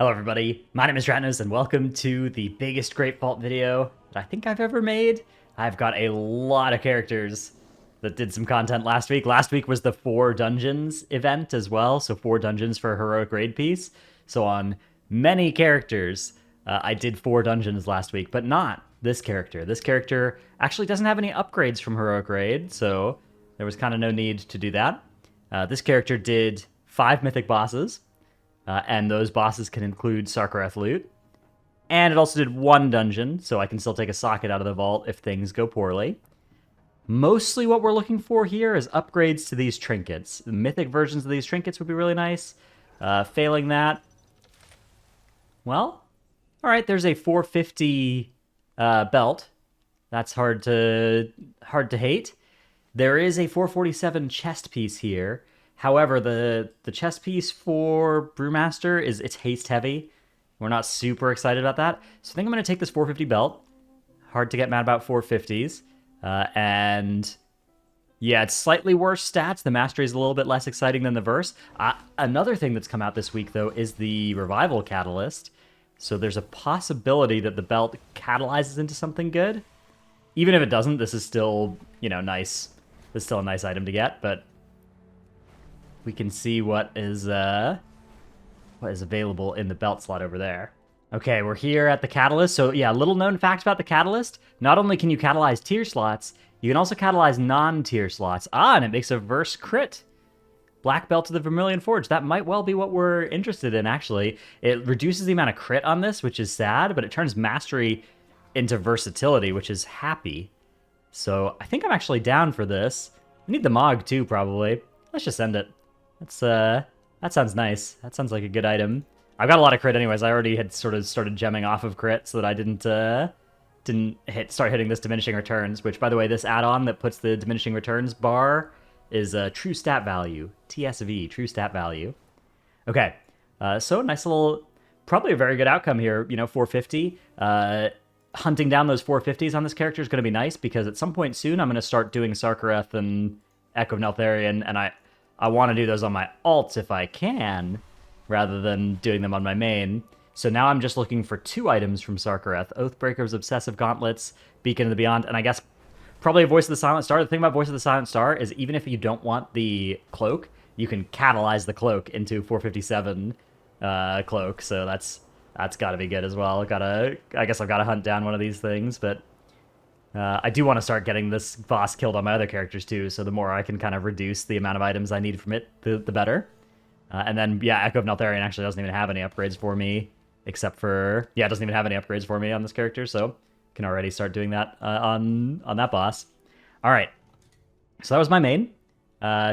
Hello everybody, my name is Ratnos and welcome to the biggest Great Vault video that I think I've ever made. I've got a lot of characters that did some content last week. Last week was the 4 dungeons event as well, so 4 dungeons for a heroic raid piece. So on many characters, I did 4 dungeons last week, but not this character. This character actually doesn't have any upgrades from heroic raid, so there was kind of no need to do that. This character did 5 mythic bosses. And those bosses can include Sarkareth loot. And it also did 1 dungeon, so I can still take a socket out of the vault if things go poorly. Mostly what we're looking for here is upgrades to these trinkets. The mythic versions of these trinkets would be really nice. Failing that, well, alright, there's a 450 belt. That's hard to hate. There is a 447 chest piece here. However, the chest piece for Brewmaster it's haste heavy. We're not super excited about that. So I think I'm going to take this 450 belt. Hard to get mad about 450s. And yeah, it's slightly worse stats. The mastery is a little bit less exciting than the verse. Another thing that's come out this week, though, is the revival catalyst. So there's a possibility that the belt catalyzes into something good. Even if it doesn't, this is still, nice. This is still a nice item to get, but we can see what is available in the belt slot over there. Okay, we're here at the catalyst. So yeah, little known fact about the catalyst. Not only can you catalyze tier slots, you can also catalyze non-tier slots. And it makes a verse crit. Black belt to the Vermilion Forge. That might well be what we're interested in, actually. It reduces the amount of crit on this, which is sad, but it turns mastery into versatility, which is happy. So I think I'm actually down for this. I need the Mog too, probably. Let's just end it. That sounds nice. That sounds like a good item. I've got a lot of crit anyways. I already had sort of started gemming off of crit so that I didn't start hitting this diminishing returns, which, by the way, this add-on that puts the diminishing returns bar is true stat value. TSV, true stat value. Okay, so nice little, probably a very good outcome here, 450. Hunting down those 450s on this character is going to be nice because at some point soon I'm going to start doing Sarkareth and Echo of Neltharion, and I want to do those on my alts if I can, rather than doing them on my main. So now I'm just looking for 2 items from Sarkareth. Oathbreaker's Obsessive Gauntlets, Beacon of the Beyond, and I guess probably a Voice of the Silent Star. The thing about Voice of the Silent Star is even if you don't want the cloak, you can catalyze the cloak into 457 cloak, so that's got to be good as well. I guess I've got to hunt down one of these things, but I do want to start getting this boss killed on my other characters too, so the more I can kind of reduce the amount of items I need from it, the better. And then, yeah, Echo of Neltharion actually doesn't even have any upgrades for me, except for, yeah, it doesn't even have any upgrades for me on this character, so can already start doing that on that boss. All right, so that was my main.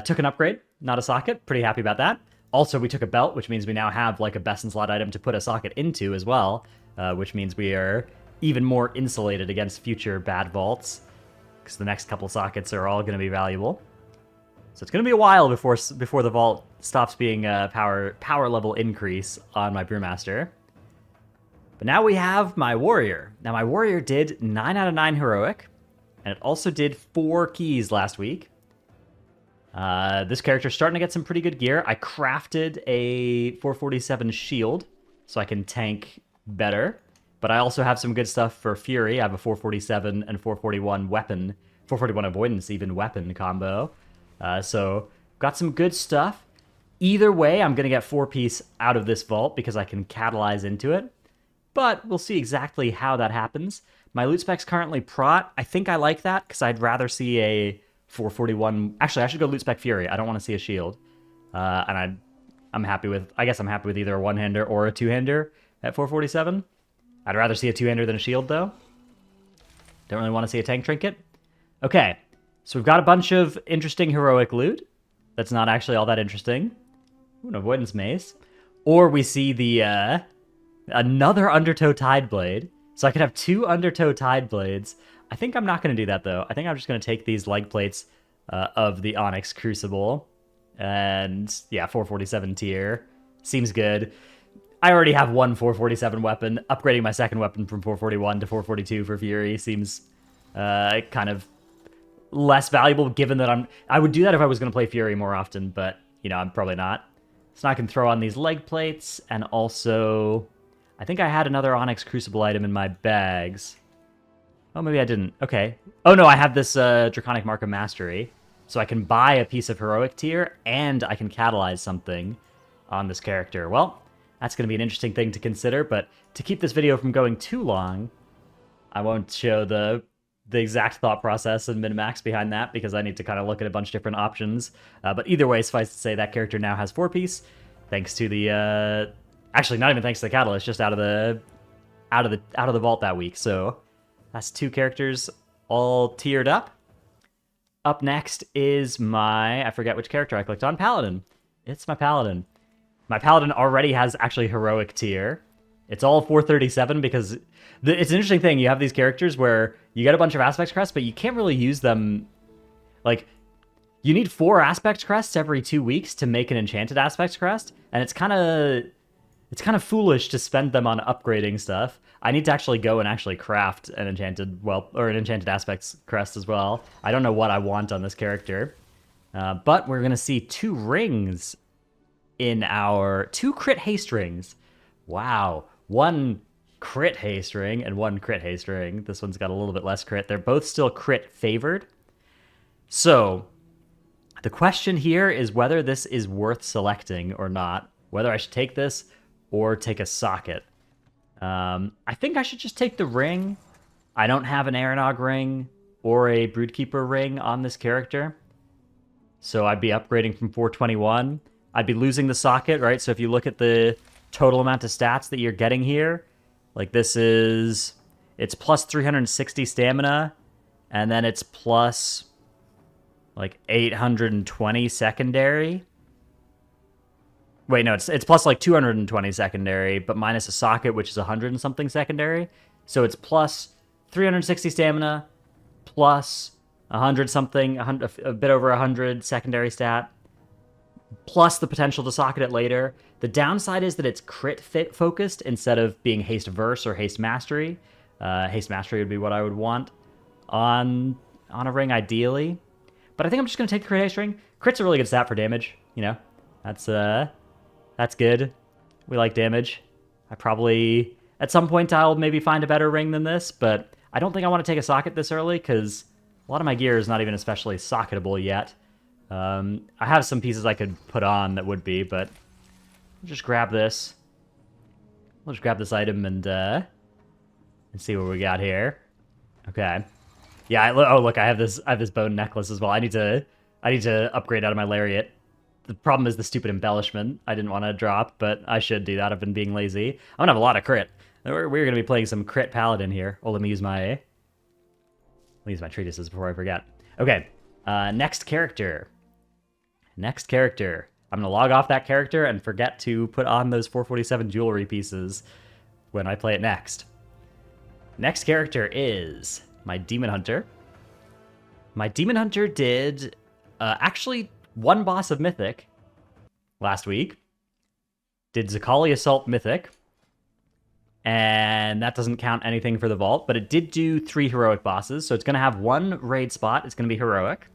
Took an upgrade, not a socket, pretty happy about that. Also, we took a belt, which means we now have like a best in slot item to put a socket into as well, which means we are even more insulated against future bad vaults, because the next couple sockets are all going to be valuable. So it's going to be a while before the vault stops being a power level increase on my Brewmaster. But now we have my Warrior. Now my Warrior did 9 out of 9 heroic, and it also did 4 keys last week. This character's starting to get some pretty good gear. I crafted a 447 shield, so I can tank better. But I also have some good stuff for Fury. I have a 447 and 441 weapon, 441 avoidance even weapon combo. So got some good stuff. Either way, I'm going to get 4-piece out of this vault because I can catalyze into it. But we'll see exactly how that happens. My loot spec's currently prot. I think I like that because I'd rather see a 441. Actually, I should go loot spec Fury. I don't want to see a shield. And I'm happy with, I guess I'm happy with either a one-hander or a two-hander at 447. I'd rather see a two-hander than a shield, though. Don't really want to see a tank trinket. Okay, so we've got a bunch of interesting heroic loot. That's not actually all that interesting. Ooh, an avoidance mace. Or we see the, another Undertow Tideblade. So I could have 2 Undertow Tideblades. I think I'm not going to do that, though. I think I'm just going to take these leg plates of the Onyx Crucible. And, yeah, 447 tier. Seems good. I already have 1 447 weapon. Upgrading my second weapon from 441 to 442 for Fury seems kind of less valuable, given that I would do that if I was going to play Fury more often, but, I'm probably not. So now I can throw on these leg plates, and also... I think I had another Onyx Crucible item in my bags. Oh, maybe I didn't. Okay. Oh, no, I have this Draconic Mark of Mastery. So I can buy a piece of Heroic Tier, and I can catalyze something on this character. Well, that's going to be an interesting thing to consider, but to keep this video from going too long, I won't show the exact thought process and min-max behind that, because I need to kind of look at a bunch of different options. But either way, suffice to say, that character now has 4-piece, thanks to the... actually, not even thanks to the Catalyst, just out of the vault that week. So that's 2 characters all tiered up. Up next is my... I forget which character I clicked on. Paladin. It's my Paladin. My Paladin already has actually Heroic Tier. It's all 437 because it's an interesting thing. You have these characters where you get a bunch of Aspect Crests, but you can't really use them... Like, you need 4 Aspect Crests every 2 weeks to make an Enchanted Aspect Crest, and it's kind of foolish to spend them on upgrading stuff. I need to actually go and actually craft an Enchanted Aspect Crest as well. I don't know what I want on this character. But we're going to see 2 rings in our... 2 crit haste rings. Wow. 1 crit haste ring and 1 crit haste ring. This one's got a little bit less crit. They're both still crit favored. So, the question here is whether this is worth selecting or not. Whether I should take this or take a socket. I think I should just take the ring. I don't have an Aranog ring or a Broodkeeper ring on this character. So I'd be upgrading from 421. I'd be losing the socket, right? So if you look at the total amount of stats that you're getting here, like this is... It's plus 360 stamina, and then it's plus like 820 secondary. Wait, no, it's plus like 220 secondary, but minus a socket, which is 100 and something secondary. So it's plus 360 stamina, plus 100 something, a bit over 100 secondary stat, plus the potential to socket it later. The downside is that it's crit focused instead of being haste verse or haste mastery. Haste mastery would be what I would want on a ring ideally. But I think I'm just going to take the crit haste ring. Crit's a really good stat for damage, you know. That's good. We like damage. I probably, at some point, I'll maybe find a better ring than this, but I don't think I want to take a socket this early, because a lot of my gear is not even especially socketable yet. I have some pieces I could put on that would be, but I'll just grab this. We'll just grab this item and see what we got here. Okay. Yeah, oh look, I have this bone necklace as well. I need to upgrade out of my lariat. The problem is the stupid embellishment I didn't want to drop, but I should do that. I've been being lazy. I'm gonna have a lot of crit. We're gonna be playing some crit paladin here. Oh, let me use my treatises before I forget. Okay, next character. Next character. I'm gonna log off that character and forget to put on those 447 jewelry pieces when I play it next. Next character is my Demon Hunter. My Demon Hunter did actually 1 boss of Mythic last week. Did Zakali Assault Mythic. And that doesn't count anything for the vault, but it did do 3 heroic bosses. So it's going to have 1 raid spot. It's going to be heroic.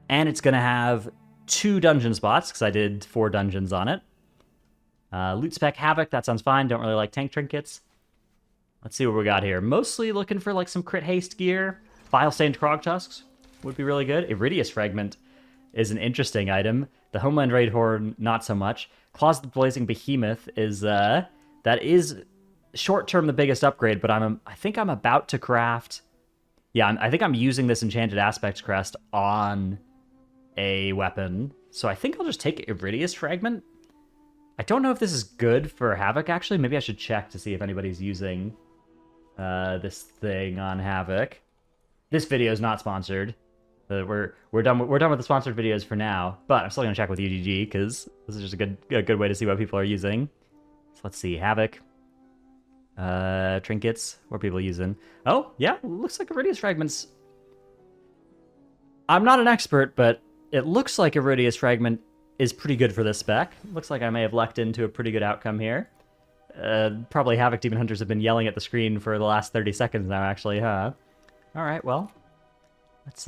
And it's going to have 2 dungeon spots, because I did 4 dungeons on it. Loot spec Havoc, that sounds fine. Don't really like tank trinkets. Let's see what we got here. Mostly looking for like some crit haste gear. Bile Stained Krog Tusks would be really good. Iridius Fragment is an interesting item. The Homeland Raid Horn, not so much. Claws of the Blazing Behemoth is, that is short-term the biggest upgrade, but I think I'm about to craft... Yeah, I think I'm using this Enchanted Aspect Crest on a weapon. So I think I'll just take Iridius Fragment. I don't know if this is good for Havoc, actually. Maybe I should check to see if anybody's using this thing on Havoc. This video is not sponsored. We're done with the sponsored videos for now, but I'm still gonna check with UGG because this is just a good way to see what people are using. So let's see, Havoc, trinkets. What are people using? Oh yeah, looks like Iridius Fragments. I'm not an expert, but it looks like Iridius Fragment is pretty good for this spec. Looks like I may have lucked into a pretty good outcome here. Probably Havoc Demon Hunters have been yelling at the screen for the last 30 seconds now, actually, huh? All right, well, let's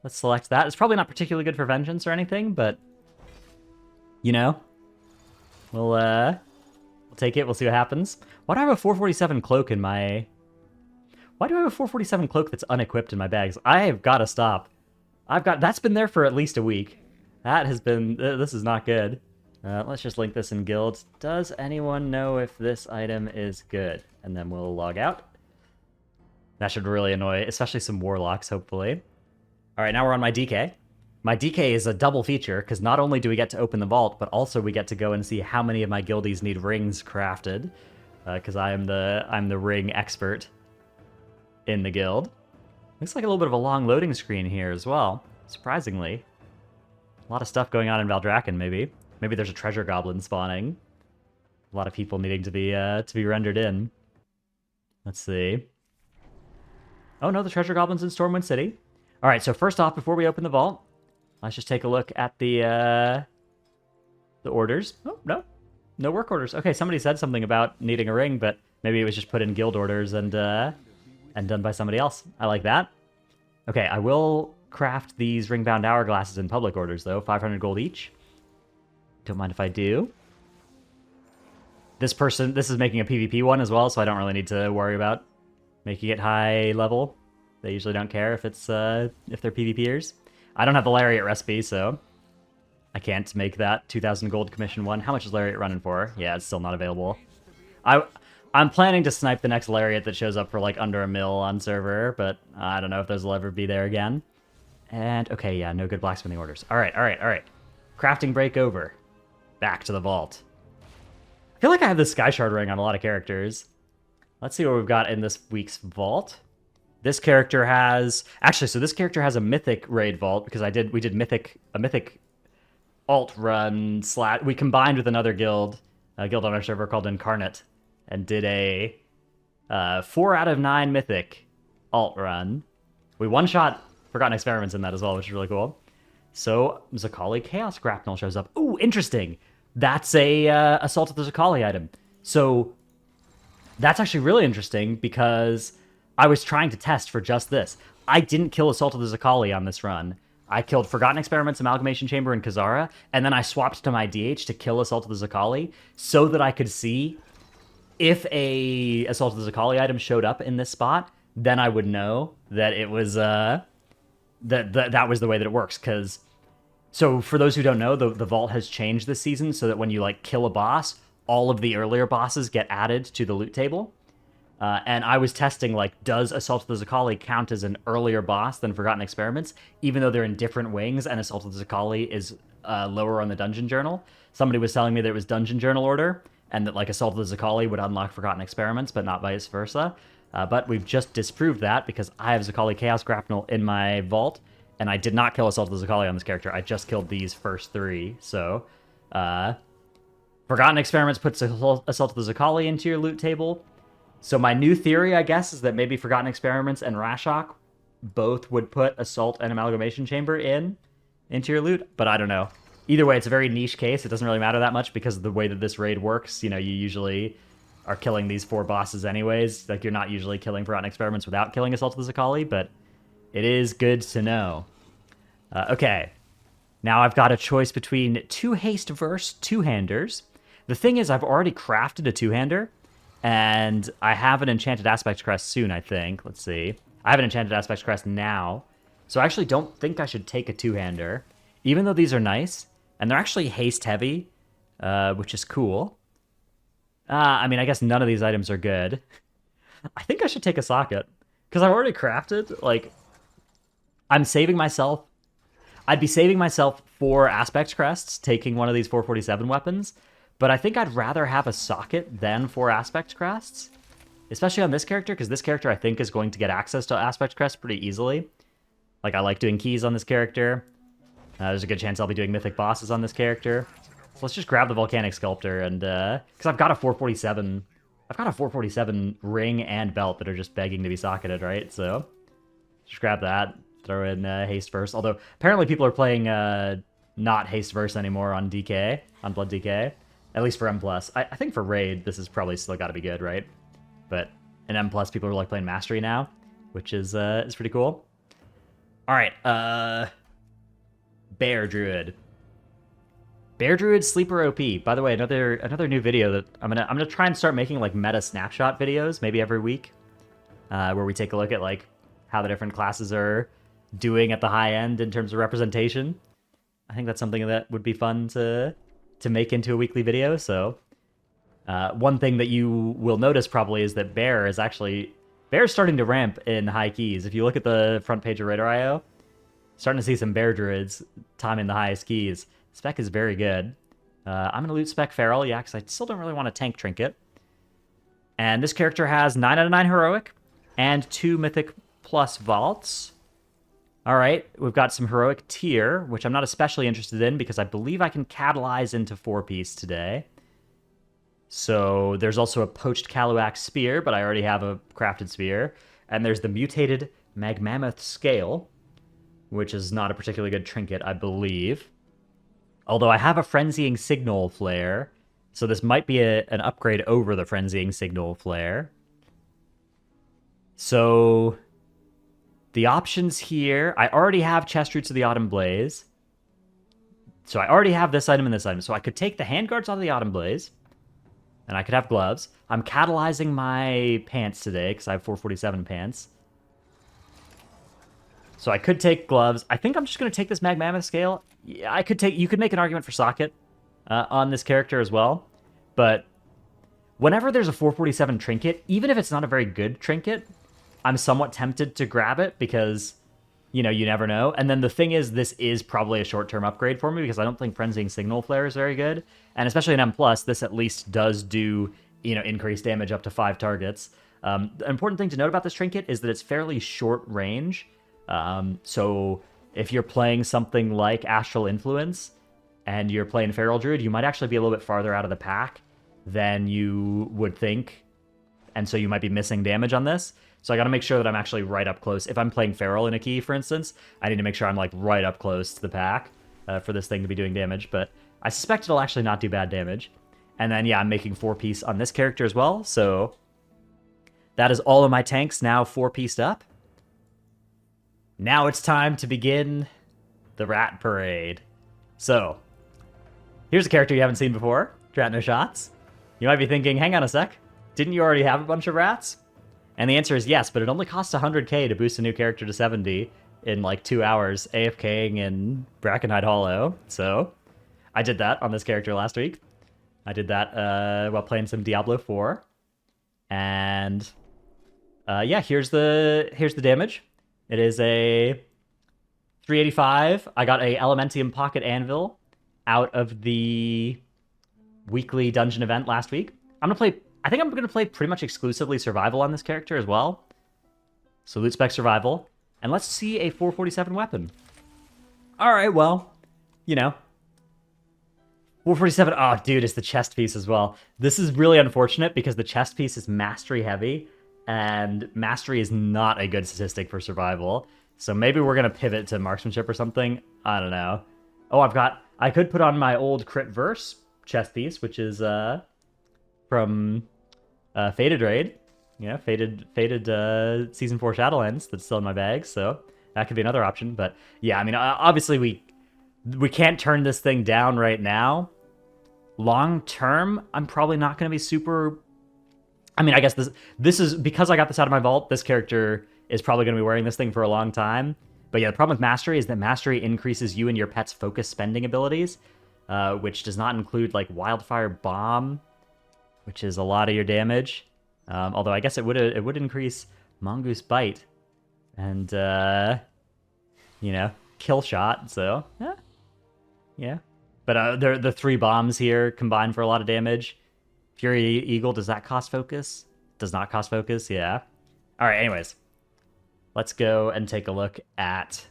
select that. It's probably not particularly good for Vengeance or anything, but You know? We'll take it. We'll see what happens. Why do I have a 447 cloak in my... Why do I have a 447 cloak that's unequipped in my bags? I have got to stop. That's been there for at least a week. That has been... This is not good. Let's just link this in guilds. Does anyone know if this item is good? And then we'll log out. That should really annoy, especially some warlocks, hopefully. All right, now we're on my DK. My DK is a double feature, because not only do we get to open the vault, but also we get to go and see how many of my guildies need rings crafted, because I'm the ring expert in the guild. Looks like a little bit of a long loading screen here as well, surprisingly. A lot of stuff going on in Valdrakken, maybe. Maybe there's a treasure goblin spawning. A lot of people needing to be rendered in. Let's see. Oh no, the treasure goblin's in Stormwind City. All right, so first off, before we open the vault, let's just take a look at the orders. Oh, no work orders. Okay, somebody said something about needing a ring, but maybe it was just put in guild orders and done by somebody else. I like that. Okay, I will craft these ring-bound hourglasses in public orders, though. 500 gold each. Don't mind if I do. This is making a PvP one as well, so I don't really need to worry about making it high level. They usually don't care if it's if they're PvPers. I don't have the Lariat recipe, so I can't make that 2,000 gold commission one. How much is Lariat running for? Yeah, it's still not available. I'm planning to snipe the next Lariat that shows up for like under a mil on server, but I don't know if those will ever be there again. And okay, yeah, no good blacksmithing orders. All right. Crafting break over. Back to the vault. I feel like I have this Sky Shard ring on a lot of characters. Let's see what we've got in this week's vault. This character has... Actually, so this character has a mythic raid vault, because we did a mythic alt run / we combined with another guild, a guild on our server called Incarnate, and did a 4 out of 9 mythic alt run. We one-shot Forgotten Experiments in that as well, which is really cool. So, Zakali Chaos Grapnel shows up. Ooh, interesting! That's a Assault of the Zakali item. So, that's actually really interesting, because I was trying to test for just this. I didn't kill Assault of the Zakali on this run. I killed Forgotten Experiments, Amalgamation Chamber, and Kazara, and then I swapped to my DH to kill Assault of the Zakali, so that I could see if a Assault of the Zakali item showed up in this spot, then I would know that it was, that was the way that it works, because... So, for those who don't know, the vault has changed this season, so that when you, like, kill a boss, all of the earlier bosses get added to the loot table. And I was testing, like, does Assault of the Zakali count as an earlier boss than Forgotten Experiments, even though they're in different wings, and Assault of the Zakali is lower on the Dungeon Journal? Somebody was telling me that it was Dungeon Journal order, and that, like, Assault of the Zakali would unlock Forgotten Experiments, but not vice versa. But we've just disproved that, because I have Zakali Chaos Grapnel in my vault, and I did not kill Assault of the Zakali on this character. I just killed these first 3, so... Forgotten Experiments puts Assault of the Zakali into your loot table. So my new theory, I guess, is that maybe Forgotten Experiments and Rashok both would put Assault and Amalgamation Chamber into your loot, but I don't know. Either way, it's a very niche case. It doesn't really matter that much, because of the way that this raid works. You know, you usually are killing these 4 bosses anyways. Like, you're not usually killing Forgotten Experiments without killing Assault of the Zakali, but it is good to know. Okay. Now I've got a choice between 2 haste verse 2-handers. The thing is, I've already crafted a 2-hander, and I have an Enchanted Aspect Crest soon, I think. Let's see. I have an Enchanted Aspect Crest now, so I actually don't think I should take a 2-hander, even though these are nice, and they're actually haste heavy, which is cool. I mean, I guess none of these items are good. I think I should take a socket, because I've already crafted, like, I'm saving myself. I'd be saving myself 4 Aspect Crests, taking one of these 447 weapons, but I think I'd rather have a socket than 4 Aspect Crests, especially on this character, because this character I think is going to get access to Aspect Crests pretty easily. Like, I like doing keys on this character. There's a good chance I'll be doing mythic bosses on this character. So let's just grab the Volcanic Sculptor, and because I've got a 447 ring and belt that are just begging to be socketed, right? So just grab that, throw in haste verse. Although apparently people are playing not haste verse anymore on DK, on Blood DK. At least for M+. I think for Raid, this is probably still got to be good, right? But in M+, people are like playing Mastery now, which is pretty cool. All right, Bear Druid. Bear Druid Sleeper OP. By the way, another new video that I'm gonna try and start making like meta snapshot videos, maybe every week, where we take a look at like how the different classes are doing at the high end in terms of representation. I think that's something that would be fun to make into a weekly video. So one thing that you will notice probably is that Bear's starting to ramp in high keys. If you look at the front page of Radar.io, starting to see some Bear Druids timing the highest keys. Spec is very good. I'm going to loot Spec Feral, yeah, because I still don't really want a tank trinket. And this character has 9 out of 9 heroic and 2 mythic plus vaults. All right, we've got some heroic tier, which I'm not especially interested in because I believe I can catalyze into 4-piece today. So there's also a poached Kaluak spear, but I already have a crafted spear. And there's the mutated Magmammoth scale, which is not a particularly good trinket, I believe. Although I have a Frenzying Signal Flare, so this might be an upgrade over the Frenzying Signal Flare. So the options here, I already have Chest Roots of the Autumn Blaze. So I already have this item and this item. So I could take the Handguards out of the Autumn Blaze, and I could have gloves. I'm catalyzing my pants today, because I have 447 pants. So I could take gloves. I think I'm just going to take this Magmammoth scale. Yeah, you could make an argument for socket on this character as well. But whenever there's a 447 trinket, even if it's not a very good trinket, I'm somewhat tempted to grab it because, you know, you never know. And then the thing is, this is probably a short-term upgrade for me because I don't think Frenzying Signal Flare is very good. And especially in M+, this at least does do, you know, increased damage up to 5 targets. The important thing to note about this trinket is that it's fairly short range. So if you're playing something like Astral Influence and you're playing Feral Druid, you might actually be a little bit farther out of the pack than you would think. And so you might be missing damage on this. So I got to make sure that I'm actually right up close. If I'm playing Feral in a key, for instance, I need to make sure I'm like right up close to the pack for this thing to be doing damage. But I suspect it'll actually not do bad damage. And then, yeah, I'm making 4-piece on this character as well. So that is all of my tanks now 4-pieced up. Now it's time to begin the Rat Parade. So, here's a character you haven't seen before, Drat No Shots. You might be thinking, hang on a sec, didn't you already have a bunch of rats? And the answer is yes, but it only costs 100k to boost a new character to 70 in like 2 hours, AFKing in Brackenhide Hollow. So, I did that on this character last week. I did that while playing some Diablo 4. And, yeah, here's the damage. It is a 385. I got a Elementium Pocket Anvil out of the weekly dungeon event last week. I think I'm gonna play pretty much exclusively survival on this character as well. So loot spec survival. And let's see a 447 weapon. Alright, well, you know. 447, oh dude, it's the chest piece as well. This is really unfortunate because the chest piece is mastery heavy. And mastery is not a good statistic for survival. So maybe we're going to pivot to marksmanship or something. I don't know. Oh, I could put on my old Crit Verse chest piece, which is from Faded Raid. Yeah, Faded Season 4 Shadowlands that's still in my bag. So that could be another option. But yeah, I mean, obviously we can't turn this thing down right now. Long term, I'm probably not going to be super... I mean, I guess this is because I got this out of my vault. This character is probably going to be wearing this thing for a long time. But yeah, the problem with Mastery is that Mastery increases you and your pet's focus spending abilities, which does not include like Wildfire Bomb, which is a lot of your damage. Although I guess it would increase Mongoose Bite and you know, Kill Shot. So yeah. But the 3 bombs here combine for a lot of damage. Fury Eagle, does that cost focus? Does not cost focus, yeah. Alright, anyways. Let's go and take a look at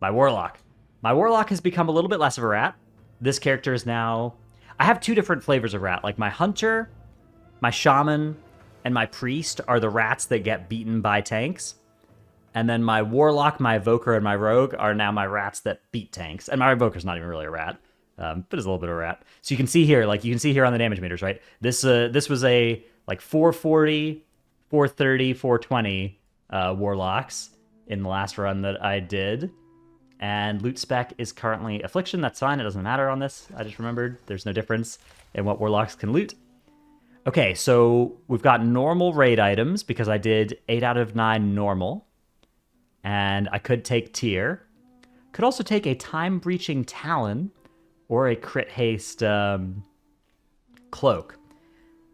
my Warlock. My Warlock has become a little bit less of a rat. This character is now... I have 2 different flavors of rat. Like my Hunter, my Shaman, and my Priest are the rats that get beaten by tanks. And then my Warlock, my Evoker, and my Rogue are now my rats that beat tanks. And my Evoker's not even really a rat. But it's a little bit of a rat. So you can see here, on the damage meters, right? This was a like 440, 430, 420 Warlocks in the last run that I did. And loot spec is currently Affliction. That's fine. It doesn't matter on this. I just remembered there's no difference in what warlocks can loot. Okay, so we've got normal raid items because I did 8 out of 9 normal. And I could take tier. Could also take a time-breaching Talon or a crit haste cloak.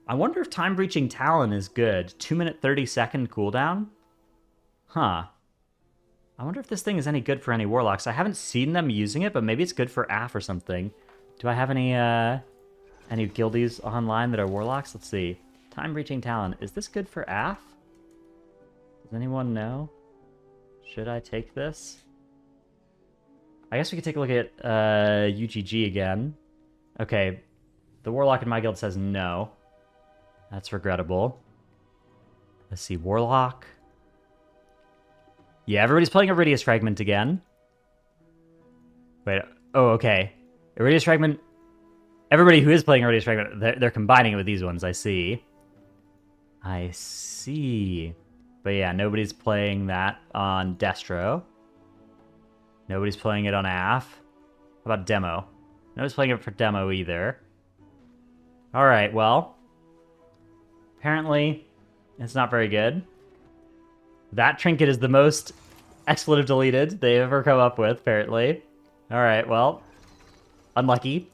I wonder if time-breaching Talon is good. 2-minute 30-second cooldown? Huh. I wonder if this thing is any good for any warlocks. I haven't seen them using it, but maybe it's good for AF or something. Do I have any guildies online that are warlocks? Let's see. Time-breaching Talon. Is this good for AF? Does anyone know? Should I take this? I guess we could take a look at UGG again. Okay. The warlock in my guild says no. That's regrettable. Let's see. Warlock. Yeah, everybody's playing Iridius Fragment again. Wait. Oh, okay. Iridius Fragment. Everybody who is playing Iridius Fragment, they're combining it with these ones, I see. I see. But yeah, nobody's playing that on Destro. Nobody's playing it on AF. How about Demo? Nobody's playing it for Demo either. Alright, well. Apparently, it's not very good. That trinket is the most expletive deleted they've ever come up with, apparently. Alright, well. Unlucky.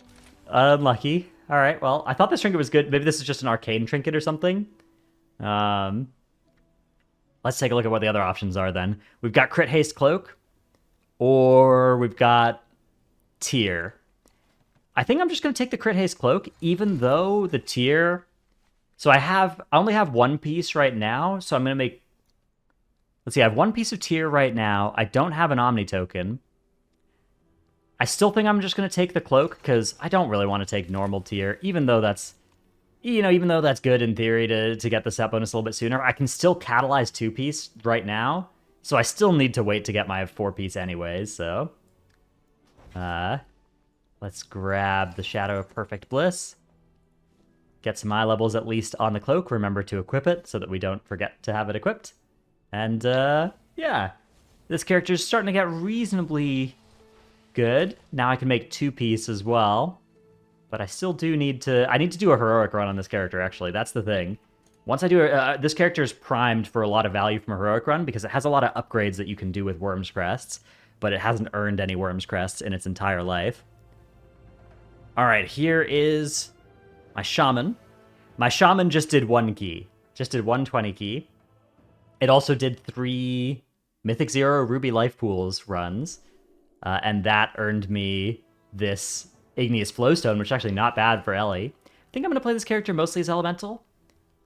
Unlucky. Alright, well, I thought this trinket was good. Maybe this is just an arcane trinket or something. Let's take a look at what the other options are then. We've got Crit Haste Cloak. Or we've got tier. I think I'm just going to take the Crit Haste Cloak, even though the tier... So I only have one piece right now, so I'm going to make... Let's see, I have one piece of tier right now. I don't have an Omni token. I still think I'm just going to take the Cloak, because I don't really want to take normal tier, even though that's... even though that's good in theory to get the set bonus a little bit sooner, I can still catalyze 2-piece right now. So I still need to wait to get my 4-piece anyways, so... let's grab the Shadow of Perfect Bliss. Get some eye levels at least on the cloak. Remember to equip it so that we don't forget to have it equipped. And, yeah. This character's starting to get reasonably good. Now I can make 2-piece as well. But I still do need to... I need to do a heroic run on this character, actually. That's the thing. Once I do it, this character is primed for a lot of value from a heroic run because it has a lot of upgrades that you can do with Worm's Crests, but it hasn't earned any Worm's Crests in its entire life. All right, here is my Shaman. My Shaman just did 1 key. Just did 120 key. It also did 3 Mythic Zero Ruby Life Pools runs, and that earned me this Igneous Flowstone, which is actually not bad for Ellie. I think I'm going to play this character mostly as Elemental.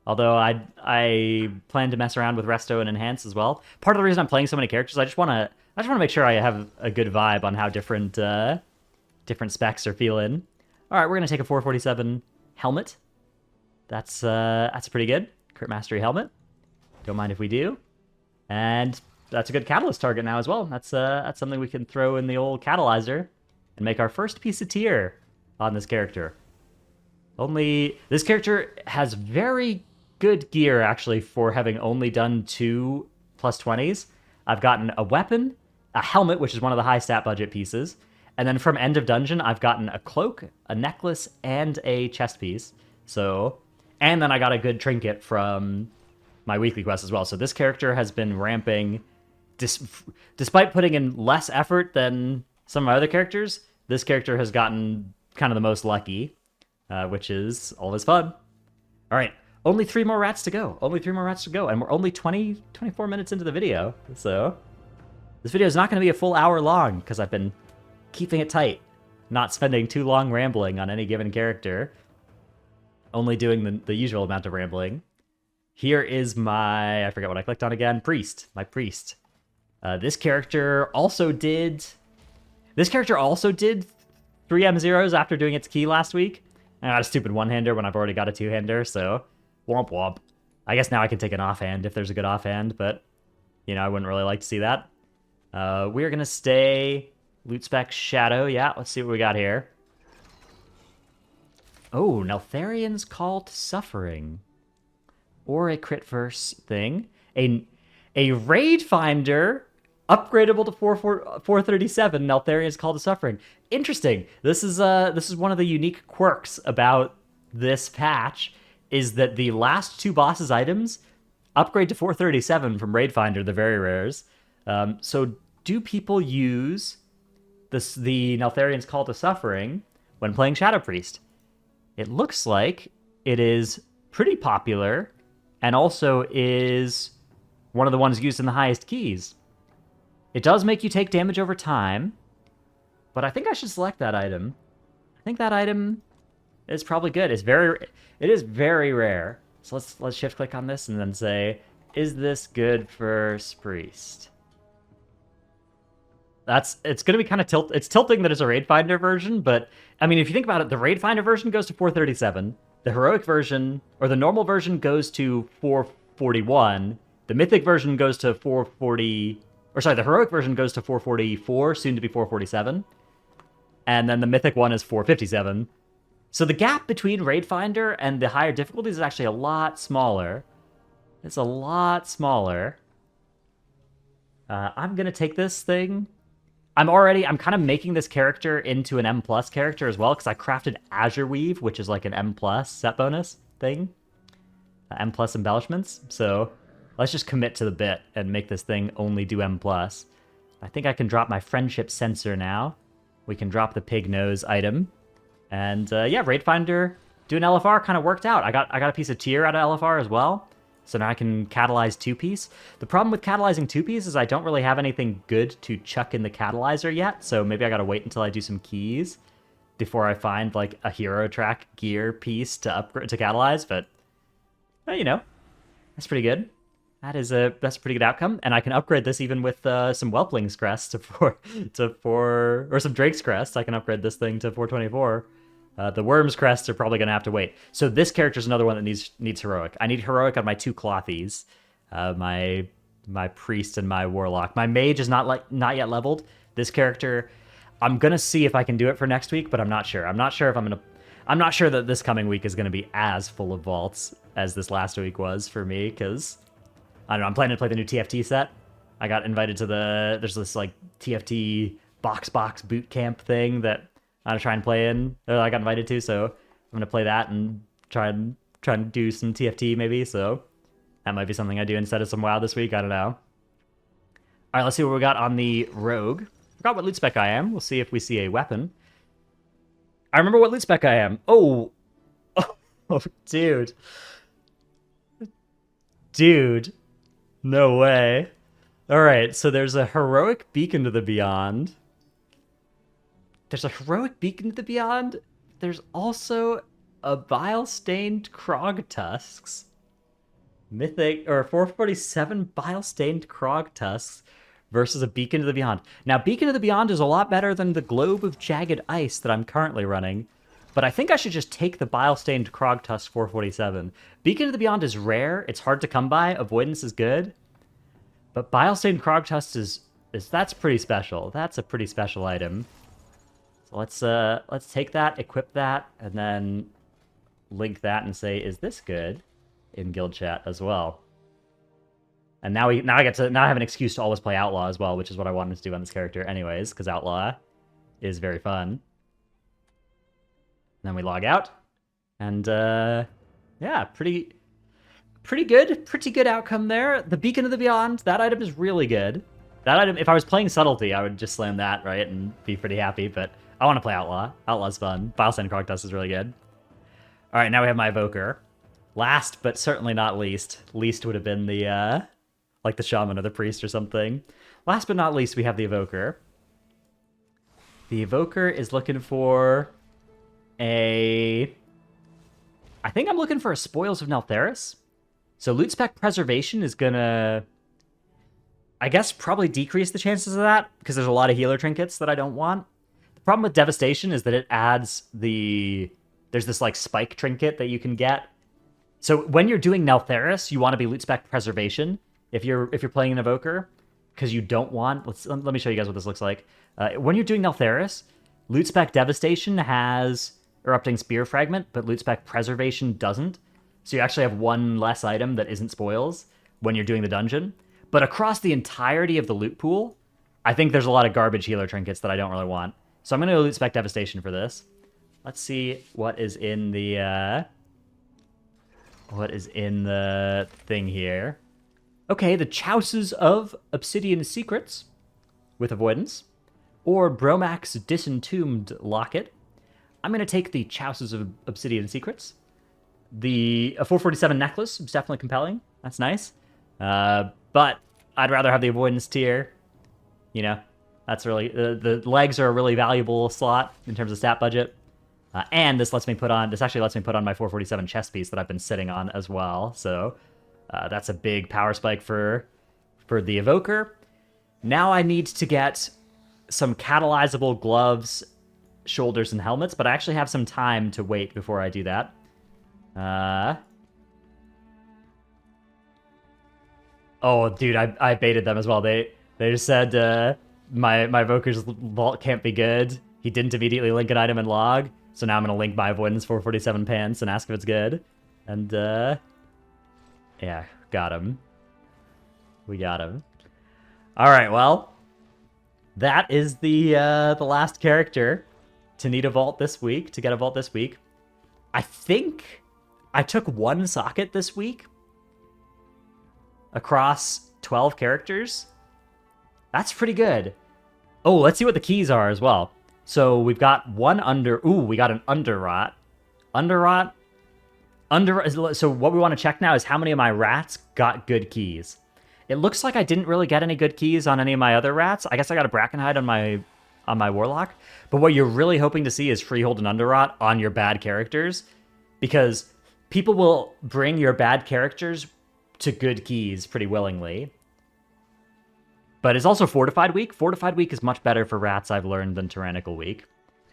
Although I plan to mess around with Resto and Enhance as well. Part of the reason I'm playing so many characters, I just want to make sure I have a good vibe on how different specs are feeling. All right, we're gonna take a 447 helmet. That's pretty good. Crit Mastery helmet. Don't mind if we do. And that's a good catalyst target now as well. That's something we can throw in the old catalyzer and make our first piece of tier on this character. This character has very good gear, actually, for having only done 2 +20s. I've gotten a weapon, a helmet, which is one of the high stat budget pieces, and then from End of Dungeon, I've gotten a cloak, a necklace, and a chest piece. And then I got a good trinket from my weekly quest as well. So this character has been ramping, despite putting in less effort than some of my other characters, this character has gotten kind of the most lucky, which is always fun. All right. Only 3 more rats to go. Only 3 more rats to go. And we're only 24 minutes into the video. So this video is not going to be a full hour long because I've been keeping it tight. Not spending too long rambling on any given character. Only doing the usual amount of rambling. Here is I forget what I clicked on again. Priest. My priest. This character also did 3 M0s after doing its key last week. I got a stupid one-hander when I've already got a two-hander, so... Womp womp. I guess now I can take an offhand if there's a good offhand, but, I wouldn't really like to see that. We're going to stay loot spec Shadow. Yeah, let's see what we got here. Oh, Neltharion's Call to Suffering. Or a crit verse thing. A Raid Finder Upgradable to 437, Neltharion's Call to Suffering. Interesting. This is one of the unique quirks about this patch, is that the last two bosses items upgrade to 437 from Raid Finder, the very rares. So do people use the Neltharion's Call to Suffering when playing Shadow Priest? It looks like it is pretty popular, and also is one of the ones used in the highest keys. It does make you take damage over time, but I think I should select that item. I think that item is probably good. It is very rare. So let's shift click on this and then say, is this good for Priest? It's going to be kind of it's tilting that it's a Raid Finder version, but I mean, if you think about it, the Raid Finder version goes to 437, the heroic version, or the normal version, goes to 441, the mythic version goes to 440, or sorry, the heroic version goes to 444, soon to be 447, and then the mythic one is 457. So the gap between Raid Finder and the higher difficulties is actually a lot smaller. It's a lot smaller. I'm going to take this thing. I'm kind of making this character into an M+ character as well, because I crafted Azure Weave, which is like an M+ set bonus thing. M+ embellishments. So let's just commit to the bit and make this thing only do M+. I think I can drop my Friendship Sensor now. We can drop the Pig Nose item. And yeah, Raid Finder doing LFR kind of worked out. I got a piece of tier out of LFR as well. So now I can catalyze 2-piece. The problem with catalyzing 2-piece is I don't really have anything good to chuck in the catalyzer yet, so maybe I gotta wait until I do some keys before I find like a hero track gear piece to upgrade to catalyze, but you know, that's pretty good. That's a pretty good outcome, and I can upgrade this even with some Whelpling's Crest to 4 or some Drake's Crest. I can upgrade this thing to 424. The Worm's Crests are probably going to have to wait. So this character's another one that needs Heroic. I need Heroic on my 2 Clothies, my Priest and my Warlock. My Mage is not yet leveled. This character, I'm going to see if I can do it for next week, but I'm not sure. I'm not sure that this coming week is going to be as full of vaults as this last week was for me, because, I don't know, I'm planning to play the new TFT set. I got invited to there's this, like, TFT box boot camp thing that I'm gonna try and play in. I got invited to, so I'm gonna play that and try and do some TFT maybe. So that might be something I do instead of some WoW this week. I don't know. All right, let's see what we got on the Rogue. Forgot what loot spec I am. We'll see if we see a weapon. I remember what loot spec I am. Oh, dude, no way. All right, so there's a heroic Beacon to the Beyond. There's a heroic Beacon to the Beyond. There's also a Bile-Stained Krog Tusks. Mythic, or 447 Bile-Stained Krog Tusks versus a Beacon to the Beyond. Now, Beacon to the Beyond is a lot better than the Globe of Jagged Ice that I'm currently running, but I think I should just take the Bile-Stained Krog Tusk 447. Beacon to the Beyond is rare. It's hard to come by. Avoidance is good. But Bile-Stained Krog Tusk that's pretty special. That's a pretty special item. So let's take that, equip that, and then link that and say, is this good in guild chat as well? And now I have an excuse to always play Outlaw as well, which is what I wanted to do on this character anyways, because Outlaw is very fun. And then we log out, and yeah, pretty good outcome there. The Beacon of the Beyond, that item is really good. That item, if I was playing Subtlety, I would just slam that, right, and be pretty happy, but I want to play Outlaw. Outlaw's fun. Bile-Stained Krog Tusk is really good. All right, now we have my Evoker. Last, but certainly not least. Least would have been the, like the Shaman or the Priest or something. Last but not least, we have the Evoker. The Evoker is looking for I think I'm looking for a Spoils of Neltharis. So loot spec Preservation is gonna, I guess, probably decrease the chances of that, because there's a lot of healer trinkets that I don't want. The problem with Devastation is that it adds there's this like spike trinket that you can get. So when you're doing Neltharis, you want to be loot spec Preservation if you're playing an Evoker, because you don't want, let me show you guys what this looks like. When you're doing Neltharis, loot spec Devastation has Erupting Spear Fragment, but loot spec Preservation doesn't. So you actually have one less item that isn't Spoils when you're doing the dungeon. But across the entirety of the loot pool, I think there's a lot of garbage healer trinkets that I don't really want. So I'm going to loot Spec Devastation for this. Let's see what is in the thing here. Okay, the Chouses of Obsidian Secrets with avoidance, or Bromax Disentombed Locket. I'm going to take the Chouses of Obsidian Secrets. A 447 necklace is definitely compelling. That's nice. But I'd rather have the avoidance tier. You know, that's really... the legs are a really valuable slot in terms of stat budget. And this actually lets me put on my 447 chest piece that I've been sitting on as well. So that's a big power spike for the Evoker. Now I need to get some catalyzable gloves, shoulders, and helmets, but I actually have some time to wait before I do that. Oh, dude, I baited them as well. They just said my Evoker's vault can't be good. He didn't immediately link an item in log, so now I'm gonna link my avoidance 447 pants and ask if it's good. And yeah, got him. We got him. All right, well, that is the last character to need a vault this week, to get a vault this week. I think I took one socket this week across 12 characters. That's pretty good. Oh, let's see what the keys are as well. So we've got one we got an Underrot. So what we want to check now is how many of my rats got good keys. It looks like I didn't really get any good keys on any of my other rats. I guess I got a Brackenhide on my Warlock. But what you're really hoping to see is Freehold and Underrot on your bad characters, because people will bring your bad characters to good keys pretty willingly. But it's also Fortified Week. Fortified Week is much better for rats, I've learned, than Tyrannical Week.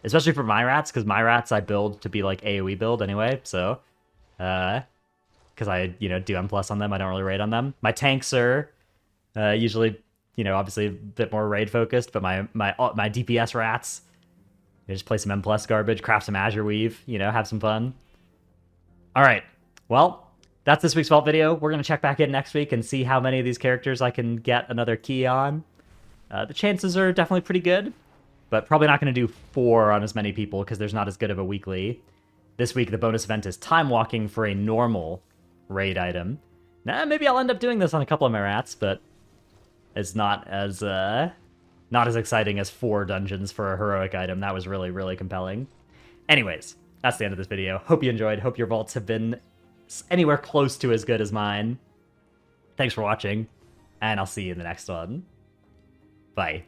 Especially for my rats, because my rats I build to be like AoE build anyway, so... because I, do M+ on them, I don't really raid on them. My tanks are usually, obviously a bit more raid focused, but my DPS rats, just play some M+ garbage, craft some Azure Weave, have some fun. Alright, well, that's this week's vault video. We're going to check back in next week and see how many of these characters I can get another key on. The chances are definitely pretty good, but probably not going to do 4 on as many people because there's not as good of a weekly. This week, the bonus event is Time Walking for a normal raid item. Nah, maybe I'll end up doing this on a couple of my rats, but it's not as exciting as 4 dungeons for a heroic item. That was really, really compelling. Anyways, that's the end of this video. Hope you enjoyed. Hope your vaults have been anywhere close to as good as mine. Thanks for watching, and I'll see you in the next one. Bye.